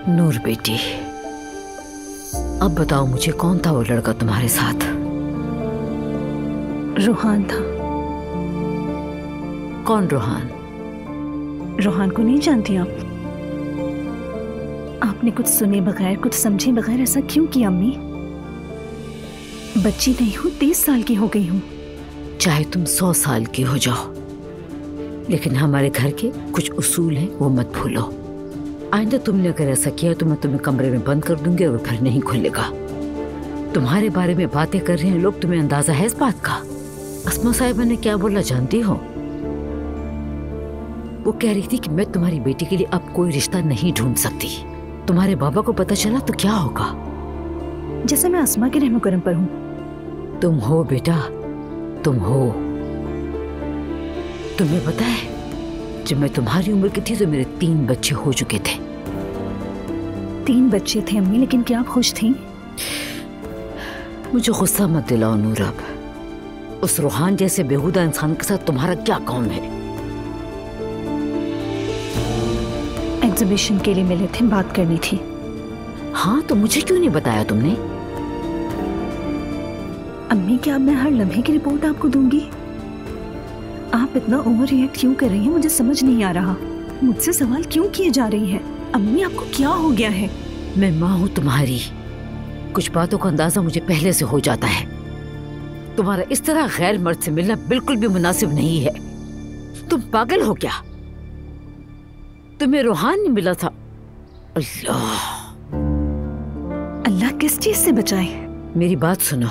नूर बेटी, अब बताओ मुझे, कौन था वो लड़का तुम्हारे साथ? रोहान था। कौन रोहान? रोहान को नहीं जानती आप? आपने कुछ सुने बगैर, कुछ समझे बगैर ऐसा क्यों किया अम्मी? बच्ची नहीं हूँ, 30 साल की हो गई हूँ। चाहे तुम 100 साल की हो जाओ, लेकिन हमारे घर के कुछ उसूल हैं, वो मत भूलो। आइंदा तुमने अगर ऐसा किया तो मैं तुम्हें कमरे में बंद कर दूंगी और फिर नहीं खुलेगा। तुम्हारे बारे में बातें कर रहे हैं लोग, तुम्हें अंदाजा है इस बात का? अस्मा साहिबा ने क्या बोला जानती हो? वो कह रही थी कि मैं तुम्हारी बेटी के लिए अब कोई रिश्ता नहीं ढूंढ सकती। तुम्हारे बाबा को पता चला तो क्या होगा? जैसे मैं अस्मा के रहमो करम पर हूँ। तुम हो बेटा, तुम हो। तुम्हें पता है, जब मैं तुम्हारी उम्र की थी तो मेरे 3 बच्चे हो चुके थे। 3 बच्चे थे अम्मी, लेकिन क्या आप खुश थीं? मुझे गुस्सा मत दिलाओ नूर। अब उस रूहान जैसे बेहुदा इंसान के साथ तुम्हारा क्या काम है? एग्जीबिशन के लिए मिले थे, बात करनी थी। हाँ, तो मुझे क्यों नहीं बताया तुमने? अम्मी, क्या अब मैं हर लम्हे की रिपोर्ट आपको दूंगी? आप इतना ओवर रिएक्ट क्यों कर रही हैं? मुझे समझ नहीं आ रहा। मुझसे सवाल क्यों किए जा रही हैं? अम्मी, आपको क्या हो गया है? मैं माँ हूँ तुम्हारी, कुछ बातों का अंदाजा मुझे पहले से हो जाता है। तुम्हारा इस तरह गैर मर्द से मिलना बिल्कुल भी मुनासिब नहीं है। तुम पागल हो क्या? तुम्हें रूहान नहीं मिला था? अल्लाह अल्लाह किस चीज से बचाए? मेरी बात सुनो,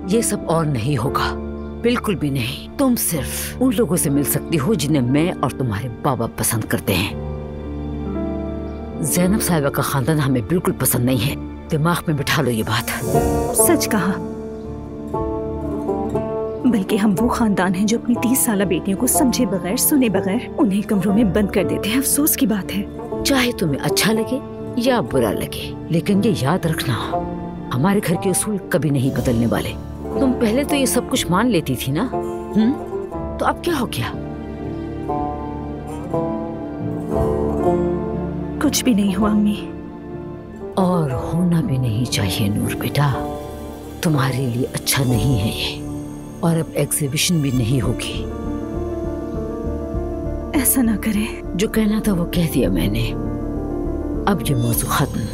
ये सब और नहीं होगा, बिल्कुल भी नहीं। तुम सिर्फ उन लोगों से मिल सकती हो जिन्हें मैं और तुम्हारे बाबा पसंद करते हैं। ज़ैनब साहिबा का खानदान हमें बिल्कुल पसंद नहीं है, दिमाग में बिठा लो ये बात। सच कहा। बल्कि हम वो खानदान हैं जो अपनी 30 साला बेटियों को समझे बगैर, सुने बगैर उन्हें कमरों में बंद कर देते हैं। अफसोस की बात है। चाहे तुम्हें अच्छा लगे या बुरा लगे, लेकिन ये याद रखना, हमारे घर के उसूल कभी नहीं बदलने वाले। तुम पहले तो ये सब कुछ मान लेती थी ना? तो अब क्या हो गया? कुछ भी नहीं हुआ अम्मी। और होना भी नहीं चाहिए नूर बेटा। तुम्हारे लिए अच्छा नहीं है ये, और अब एग्जीबिशन भी नहीं होगी। ऐसा ना करें। जो कहना था वो कह दिया मैंने, अब ये मौजू खत्म।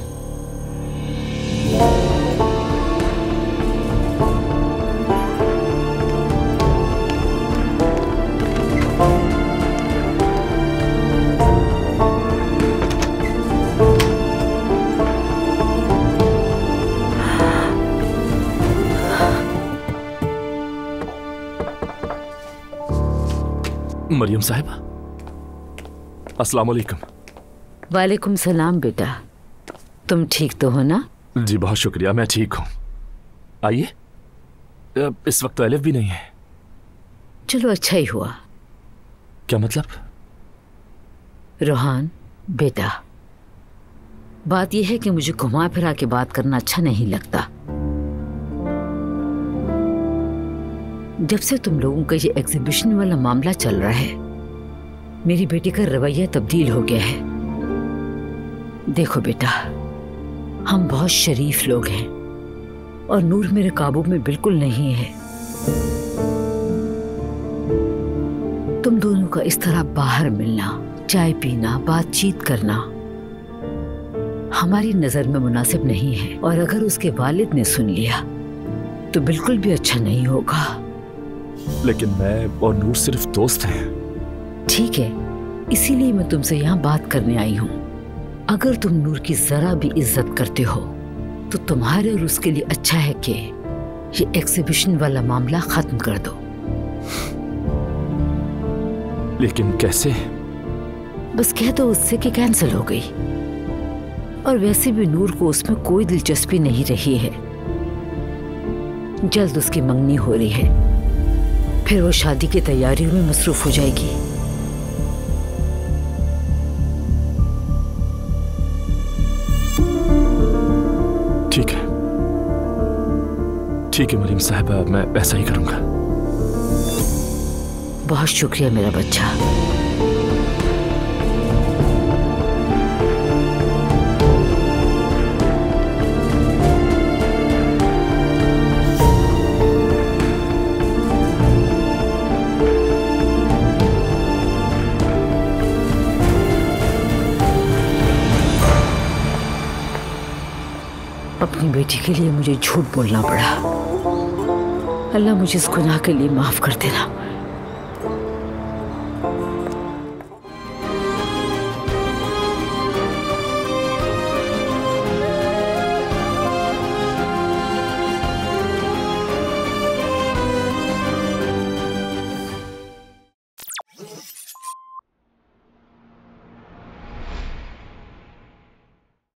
मरियम साहिबा, अस्सलाम वालेकुम। वालेकुम सलाम बेटा, तुम ठीक तो हो ना? जी बहुत शुक्रिया, मैं ठीक हूँ। आइए, इस वक्त तो अलिफ भी नहीं है। चलो अच्छा ही हुआ। क्या मतलब? रोहान बेटा, बात यह है कि मुझे घुमा फिरा के बात करना अच्छा नहीं लगता। जब से तुम लोगों का ये एग्जीबिशन वाला मामला चल रहा है, मेरी बेटी का रवैया तब्दील हो गया है। देखो बेटा, हम बहुत शरीफ लोग हैं और नूर मेरे काबू में बिल्कुल नहीं है। तुम दोनों का इस तरह बाहर मिलना, चाय पीना, बातचीत करना हमारी नजर में मुनासिब नहीं है, और अगर उसके वालिद ने सुन लिया तो बिल्कुल भी अच्छा नहीं होगा। लेकिन मैं और नूर सिर्फ दोस्त हैं। ठीक है, इसीलिए मैं तुमसे यहाँ बात करने आई हूँ। अगर तुम नूर की जरा भी इज्जत करते हो तो तुम्हारे और उसके लिए अच्छा है कि ये एग्जीबिशन वाला मामला खत्म कर दो। लेकिन कैसे? बस कह दो उससे कि कैंसिल हो गई, और वैसे भी नूर को उसमें कोई दिलचस्पी नहीं रही है। जल्द उसकी मंगनी हो रही है, फिर वो शादी की तैयारियों में मसरूफ हो जाएगी। ठीक है, ठीक है मरीम साहिबा, मैं ऐसा ही करूंगा। बहुत शुक्रिया मेरा बच्चा। अपनी बेटी के लिए मुझे झूठ बोलना पड़ा। अल्लाह मुझे इस गुनाह के लिए माफ कर देना।